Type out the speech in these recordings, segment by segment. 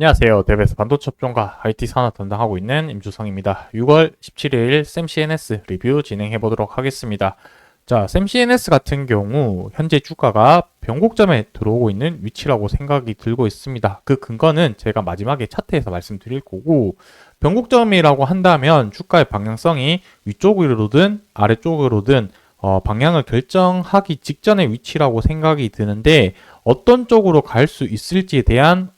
안녕하세요. 데베스 반도체 업종과 IT 산업 담당하고 있는 임주성입니다. 6월 17일 샘CNS 리뷰 진행해 보도록 하겠습니다. 자, 샘CNS 같은 경우 현재 주가가 변곡점에 들어오고 있는 위치라고 생각이 들고 있습니다. 그 근거는 제가 마지막에 차트에서 말씀드릴 거고, 변곡점이라고 한다면 주가의 방향성이 위쪽으로든 아래쪽으로든 방향을 결정하기 직전의 위치라고 생각이 드는데, 어떤 쪽으로 갈 수 있을지에 대한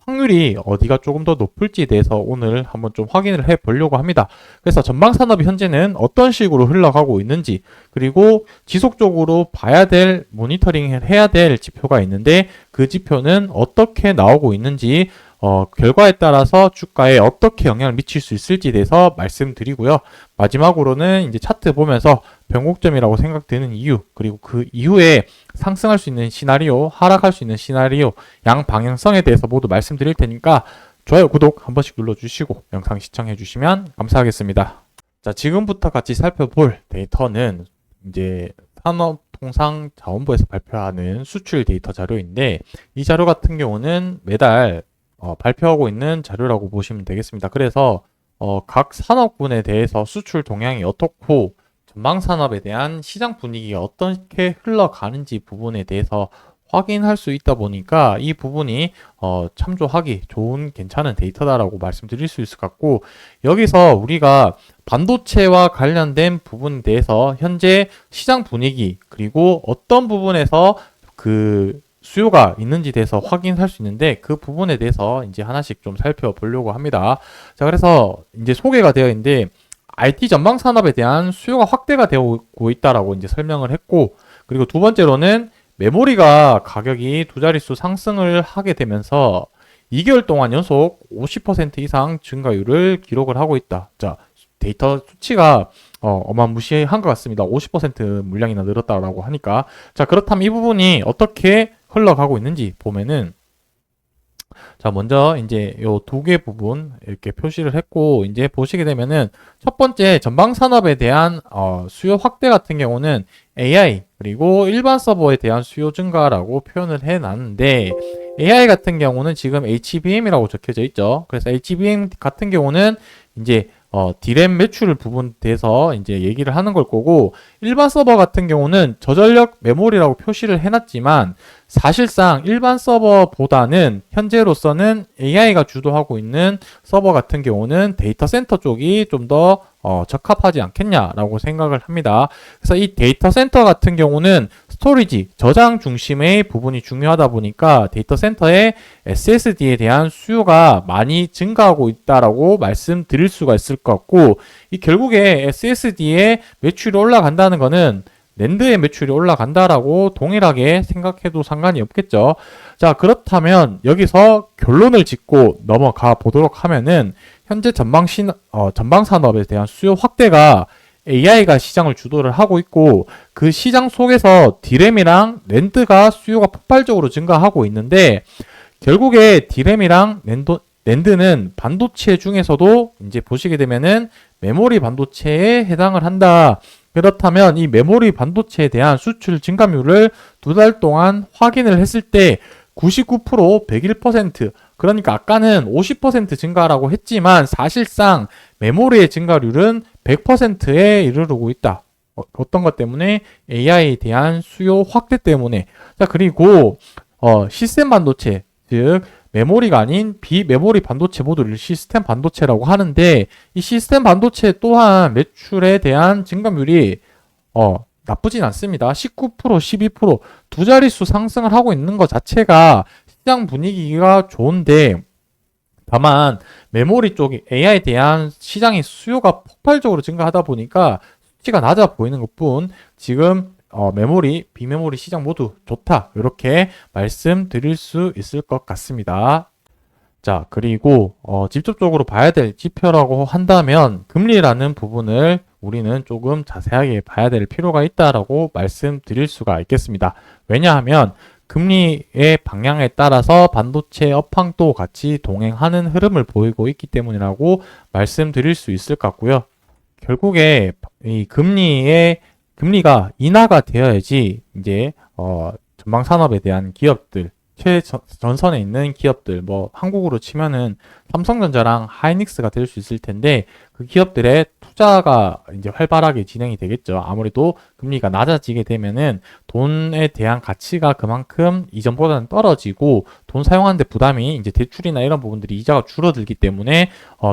확률이 어디가 조금 더 높을지에 대해서 오늘 한번 좀 확인을 해 보려고 합니다. 그래서 전방 산업이 현재는 어떤 식으로 흘러가고 있는지, 그리고 지속적으로 봐야 될, 모니터링을 해야 될 지표가 있는데 그 지표는 어떻게 나오고 있는지, 결과에 따라서 주가에 어떻게 영향을 미칠 수 있을지에 대해서 말씀드리고요. 마지막으로는 이제 차트 보면서 변곡점이라고 생각되는 이유, 그리고 그 이후에 상승할 수 있는 시나리오, 하락할 수 있는 시나리오, 양 방향성에 대해서 모두 말씀드릴 테니까 좋아요, 구독 한 번씩 눌러주시고 영상 시청해 주시면 감사하겠습니다. 자, 지금부터 같이 살펴볼 데이터는 이제 산업통상자원부에서 발표하는 수출 데이터 자료인데, 이 자료 같은 경우는 매달 발표하고 있는 자료라고 보시면 되겠습니다. 그래서 각 산업군에 대해서 수출 동향이 어떻고 전방 산업에 대한 시장 분위기가 어떻게 흘러가는지 부분에 대해서 확인할 수 있다 보니까 이 부분이 참조하기 좋은 괜찮은 데이터다라고 말씀드릴 수 있을 것 같고, 여기서 우리가 반도체와 관련된 부분에 대해서 현재 시장 분위기, 그리고 어떤 부분에서 그 수요가 있는지 대해서 확인할 수 있는데, 그 부분에 대해서 이제 하나씩 좀 살펴보려고 합니다. 자, 그래서 이제 소개가 되어 있는데, IT 전방 산업에 대한 수요가 확대가 되고 있다라고 이제 설명을 했고, 그리고 두 번째로는 메모리가 가격이 두 자릿수 상승을 하게 되면서 2개월 동안 연속 50% 이상 증가율을 기록을 하고 있다. 자, 데이터 수치가 어마무시한 것 같습니다. 50% 물량이나 늘었다라고 하니까. 자, 그렇다면 이 부분이 어떻게 흘러가고 있는지 보면은, 자, 먼저 이제 요 두 개 부분 이렇게 표시를 했고, 이제 보시게 되면은 첫 번째 전방 산업에 대한 수요 확대 같은 경우는 AI 그리고 일반 서버에 대한 수요 증가라고 표현을 해 놨는데, AI 같은 경우는 지금 HBM이라고 적혀져 있죠. 그래서 HBM 같은 경우는 이제 디램 매출 부분 대해서 이제 얘기를 하는 걸 거고, 일반 서버 같은 경우는 저전력 메모리라고 표시를 해놨지만 사실상 일반 서버보다는 현재로서는 AI가 주도하고 있는 서버 같은 경우는 데이터 센터 쪽이 좀 더 적합하지 않겠냐라고 생각을 합니다. 그래서 이 데이터 센터 같은 경우는 스토리지, 저장 중심의 부분이 중요하다 보니까 데이터 센터의 SSD에 대한 수요가 많이 증가하고 있다라고 말씀드릴 수가 있을 것 같고, 이 결국에 SSD의 매출이 올라간다는 거는 낸드의 매출이 올라간다라고 동일하게 생각해도 상관이 없겠죠. 자, 그렇다면 여기서 결론을 짓고 넘어가 보도록 하면은, 현재 전방 산업에 대한 수요 확대가 AI가 시장을 주도를 하고 있고, 그 시장 속에서 디램이랑 낸드가 수요가 폭발적으로 증가하고 있는데, 결국에 디램이랑 낸드는 반도체 중에서도 이제 보시게 되면은 메모리 반도체에 해당을 한다. 그렇다면 이 메모리 반도체에 대한 수출 증가율을 두 달 동안 확인을 했을 때 99%, 101%, 그러니까 아까는 50% 증가라고 했지만 사실상 메모리의 증가율은 100%에 이르르고 있다. 어떤 것 때문에? AI에 대한 수요 확대 때문에. 자, 그리고 시스템 반도체, 즉 메모리가 아닌 비메모리 반도체 모듈을 시스템 반도체라고 하는데, 이 시스템 반도체 또한 매출에 대한 증가율이 나쁘진 않습니다. 19%, 12%두 자릿수 상승을 하고 있는 것 자체가 시장 분위기가 좋은데, 다만 메모리 쪽이 AI에 대한 시장의 수요가 폭발적으로 증가하다 보니까 수치가 낮아 보이는 것뿐, 지금 메모리, 비메모리 시장 모두 좋다, 이렇게 말씀드릴 수 있을 것 같습니다. 자, 그리고 직접적으로 봐야 될 지표라고 한다면 금리라는 부분을 우리는 조금 자세하게 봐야 될 필요가 있다라고 말씀드릴 수가 있겠습니다. 왜냐하면 금리의 방향에 따라서 반도체 업황도 같이 동행하는 흐름을 보이고 있기 때문이라고 말씀드릴 수 있을 것 같고요. 결국에 이 금리가 인하가 되어야지 이제 전방 산업에 대한 기업들, 최전선에 있는 기업들, 뭐 한국으로 치면은 삼성전자랑 하이닉스가 될 수 있을 텐데 그 기업들의 투자가 이제 활발하게 진행이 되겠죠. 아무래도 금리가 낮아지게 되면은 돈에 대한 가치가 그만큼 이전보다는 떨어지고 돈 사용하는데 부담이 이제 대출이나 이런 부분들이 이자가 줄어들기 때문에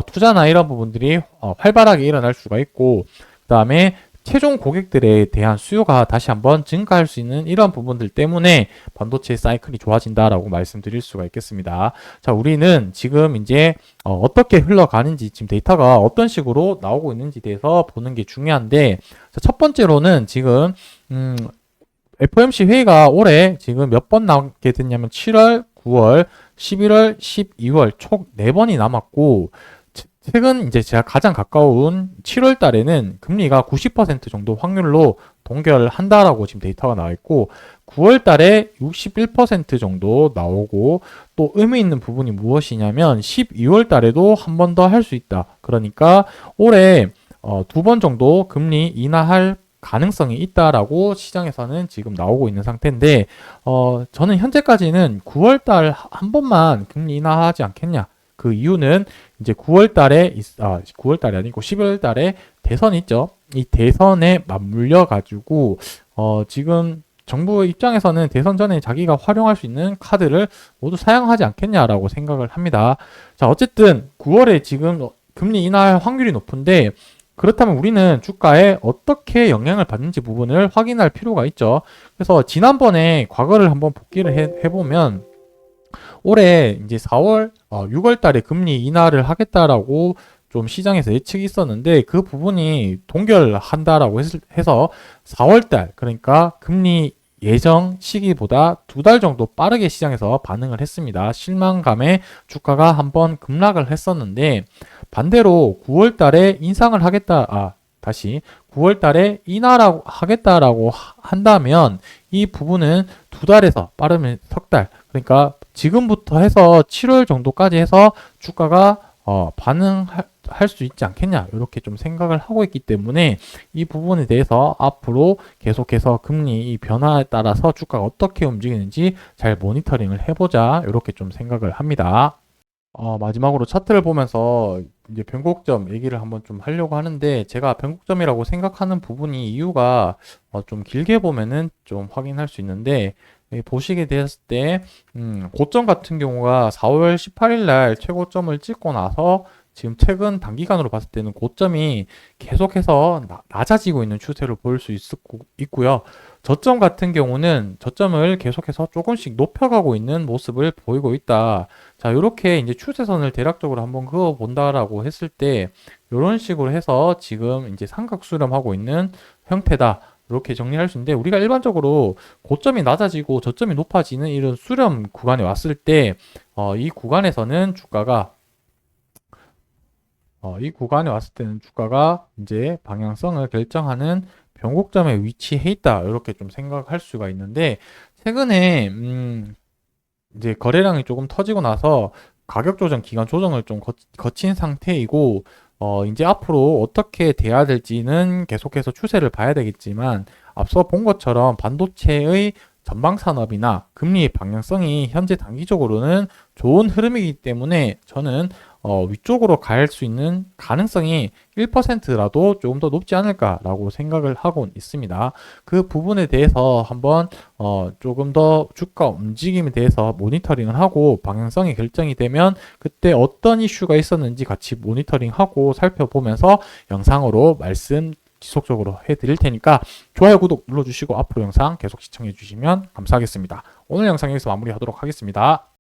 투자나 이런 부분들이 활발하게 일어날 수가 있고 그다음에 최종 고객들에 대한 수요가 다시 한번 증가할 수 있는 이런 부분들 때문에 반도체 사이클이 좋아진다라고 말씀드릴 수가 있겠습니다. 자, 우리는 지금 이제 어떻게 흘러가는지 지금 데이터가 어떤 식으로 나오고 있는지 대해서 보는 게 중요한데 자, 첫 번째로는 지금 FOMC 회의가 올해 지금 몇 번 나오게 됐냐면 7월, 9월, 11월, 12월 총 4번이 남았고 최근 이제 제가 가장 가까운 7월 달에는 금리가 90% 정도 확률로 동결한다라고 지금 데이터가 나와 있고 9월 달에 61% 정도 나오고 또 의미 있는 부분이 무엇이냐면 12월 달에도 한 번 더 할 수 있다. 그러니까 올해 2번 정도 금리 인하할 가능성이 있다라고 시장에서는 지금 나오고 있는 상태인데 저는 현재까지는 9월 달 한 번만 금리 인하하지 않겠냐. 그 이유는 이제 9월 달에 9월 달이 아니고 11월 달에 대선 있죠. 이 대선에 맞물려 가지고 지금 정부 입장에서는 대선 전에 자기가 활용할 수 있는 카드를 모두 사용하지 않겠냐라고 생각을 합니다. 자, 어쨌든 9월에 지금 금리 인하할 확률이 높은데 그렇다면 우리는 주가에 어떻게 영향을 받는지 부분을 확인할 필요가 있죠. 그래서 지난번에 과거를 한번 복기를 해보면 올해 이제 6월 달에 금리 인하를 하겠다라고 좀 시장에서 예측이 있었는데 그 부분이 동결한다라고 해서 4월 달, 그러니까 금리 예정 시기보다 2달 정도 빠르게 시장에서 반응을 했습니다. 실망감에 주가가 한번 급락을 했었는데 반대로 9월 달에 인상을 하겠다, 9월 달에 인하라고 하겠다라고 한다면 이 부분은 2달에서 빠르면 3달, 그러니까 지금부터 해서 7월 정도까지 해서 주가가 반응할 수 있지 않겠냐 이렇게 좀 생각을 하고 있기 때문에 이 부분에 대해서 앞으로 계속해서 금리 이 변화에 따라서 주가가 어떻게 움직이는지 잘 모니터링을 해보자 이렇게 좀 생각을 합니다. 마지막으로 차트를 보면서 이제 변곡점 얘기를 한번 좀 하려고 하는데 제가 변곡점이라고 생각하는 부분이 이유가 좀 길게 보면은 좀 확인할 수 있는데 보시게 되었을 때 고점 같은 경우가 4월 18일 날 최고점을 찍고 나서 지금 최근 단기간으로 봤을 때는 고점이 계속해서 낮아지고 있는 추세를 볼 수 있고요. 저점 같은 경우는 저점을 계속해서 조금씩 높여가고 있는 모습을 보이고 있다. 자, 이렇게 이제 추세선을 대략적으로 한번 그어 본다라고 했을 때 이런 식으로 해서 지금 이제 삼각 수렴하고 있는 형태다. 이렇게 정리할 수 있는데 우리가 일반적으로 고점이 낮아지고 저점이 높아지는 이런 수렴 구간에 왔을 때 이 구간에서는 주가가 이 구간에 왔을 때는 주가가 이제 방향성을 결정하는 변곡점에 위치해 있다. 이렇게 좀 생각할 수가 있는데 최근에 이제 거래량이 조금 터지고 나서 가격 조정, 기간 조정을 좀 거친 상태이고 이제 앞으로 어떻게 돼야 될지는 계속해서 추세를 봐야 되겠지만 앞서 본 것처럼 반도체의 전방 산업이나 금리의 방향성이 현재 단기적으로는 좋은 흐름이기 때문에 저는 위쪽으로 갈 수 있는 가능성이 1%라도 조금 더 높지 않을까라고 생각을 하고 있습니다. 그 부분에 대해서 한번 조금 더 주가 움직임에 대해서 모니터링을 하고 방향성이 결정이 되면 그때 어떤 이슈가 있었는지 같이 모니터링하고 살펴보면서 영상으로 말씀 지속적으로 해드릴 테니까 좋아요, 구독 눌러주시고 앞으로 영상 계속 시청해 주시면 감사하겠습니다. 오늘 영상 여기서 마무리하도록 하겠습니다.